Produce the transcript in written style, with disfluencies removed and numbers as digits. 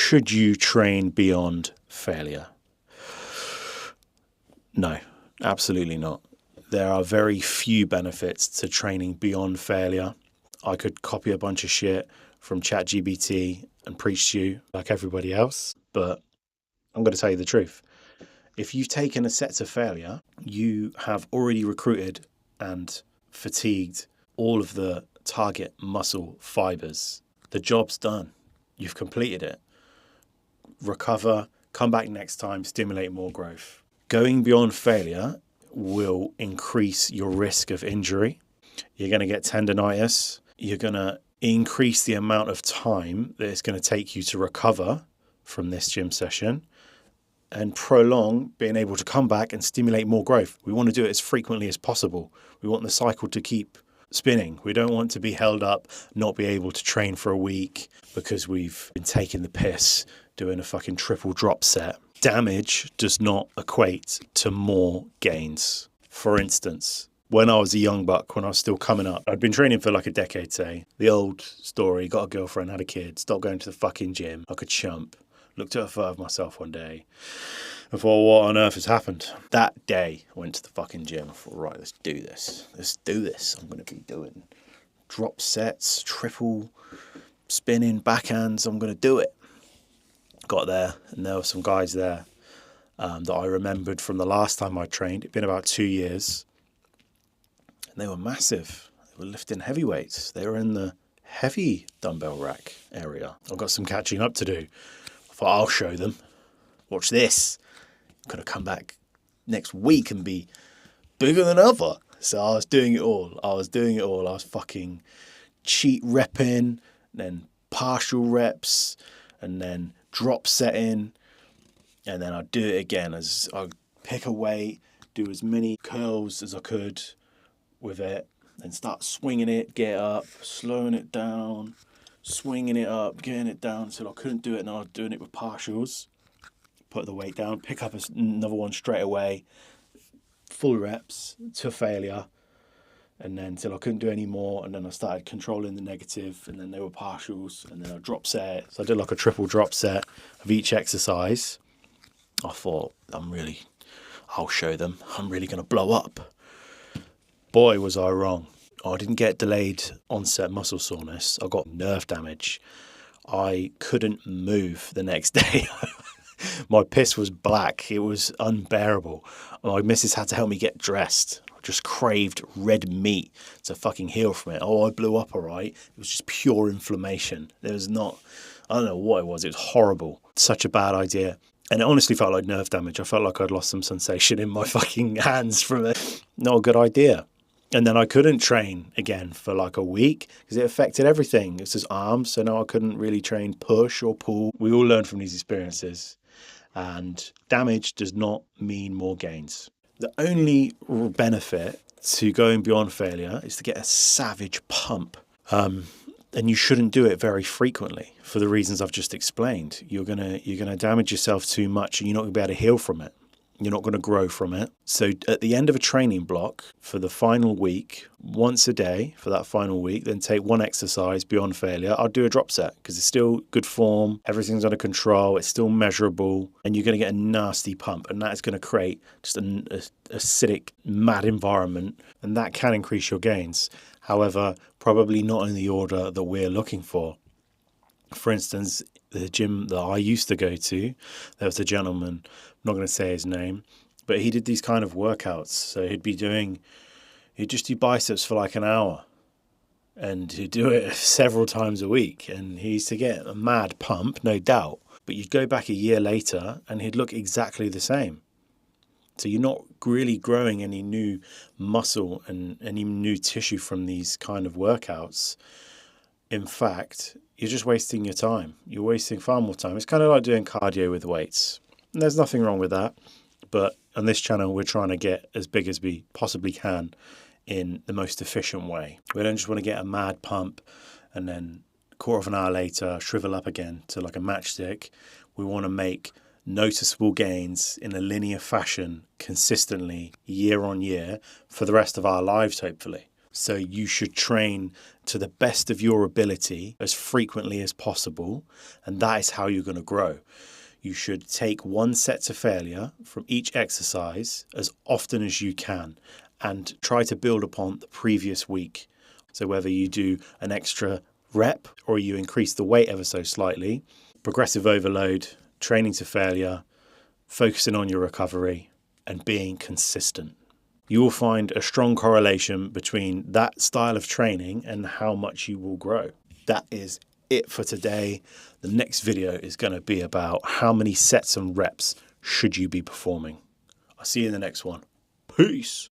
Should you train beyond failure? No, absolutely not. There are very few benefits to training beyond failure. I could copy a bunch of shit from ChatGPT and preach to you like everybody else, but I'm going to tell you the truth. If you've taken a set to failure, you have already recruited and fatigued all of the target muscle fibers. The job's done. You've completed it. Recover, come back next time, stimulate more growth. Going beyond failure will increase your risk of injury. You're going to get tendonitis. You're going to increase the amount of time that it's going to take you to recover from this gym session and prolong being able to come back and stimulate more growth. We want to do it as frequently as possible. We want the cycle to keep spinning. We don't want to be held up, not be able to train for a week because we've been taking the piss doing a fucking triple drop set. Damage does not equate to more gains. For instance, when I was a young buck, when I was still coming up, I'd been training for like a decade, say. The old story, got a girlfriend, had a kid, stopped going to the fucking gym like a chump. Looked at a photo of myself one day and thought, what on earth has happened? That day, I went to the fucking gym. I thought, right, let's do this. Let's do this. I'm going to be doing drop sets, triple spinning, backhands. I'm going to do it. Got there, and there were some guys there that I remembered from the last time I trained. It'd been about 2 years. And they were massive. They were lifting heavy weights. They were in the heavy dumbbell rack area. I've got some catching up to do. I thought, I'll show them. Watch this. I'm going to come back next week and be bigger than ever. So I was doing it all. I was fucking cheat repping, then partial reps, and then drop setting, and then I'd do it again as I'd pick a weight, do as many curls as I could with it, then start swinging it, get up, slowing it down, swinging it up, getting it down until I couldn't do it, and I was doing it with partials. Put the weight down, pick up another one straight away, full reps to failure, and then until I couldn't do any more, and then I started controlling the negative, and then they were partials, and then I drop set. So I did like a triple drop set of each exercise. I thought, I'll show them. I'm really going to blow up. Boy, was I wrong. I didn't get delayed onset muscle soreness. I got nerve damage. I couldn't move the next day. My piss was black. It was unbearable. My missus had to help me get dressed. I just craved red meat to fucking heal from it. Oh, I blew up all right. It was just pure inflammation. I don't know what it was. It was horrible. Such a bad idea. And it honestly felt like nerve damage. I felt like I'd lost some sensation in my fucking hands from it. Not a good idea. And then I couldn't train again for like a week because it affected everything. It's just arms. So now I couldn't really train push or pull. We all learn from these experiences. And damage does not mean more gains. The only benefit to going beyond failure is to get a savage pump. And you shouldn't do it very frequently for the reasons I've just explained. You're gonna damage yourself too much and you're not gonna be able to heal from it. You're not going to grow from it. So at the end of a training block for the final week, once a day for that final week, then take one exercise beyond failure. I'll do a drop set because it's still good form. Everything's under control. It's still measurable. And you're going to get a nasty pump. And that is going to create just an acidic, mad environment. And that can increase your gains. However, probably not in the order that we're looking for. For instance, the gym that I used to go to, there was a gentleman, I'm not going to say his name, but he did these kind of workouts. So he'd just do biceps for like an hour and he'd do it several times a week. And he used to get a mad pump, no doubt, but you'd go back a year later and he'd look exactly the same. So you're not really growing any new muscle and any new tissue from these kind of workouts. In fact, you're just wasting your time. You're wasting far more time. It's kind of like doing cardio with weights. And there's nothing wrong with that. But on this channel, we're trying to get as big as we possibly can in the most efficient way. We don't just want to get a mad pump and then a quarter of an hour later shrivel up again to like a matchstick. We want to make noticeable gains in a linear fashion consistently year on year for the rest of our lives, hopefully. So you should train to the best of your ability as frequently as possible, and that is how you're going to grow. You should take one set to failure from each exercise as often as you can and try to build upon the previous week. So whether you do an extra rep or you increase the weight ever so slightly, progressive overload, training to failure, focusing on your recovery and being consistent. You will find a strong correlation between that style of training and how much you will grow. That is it for today. The next video is going to be about how many sets and reps should you be performing. I'll see you in the next one. Peace.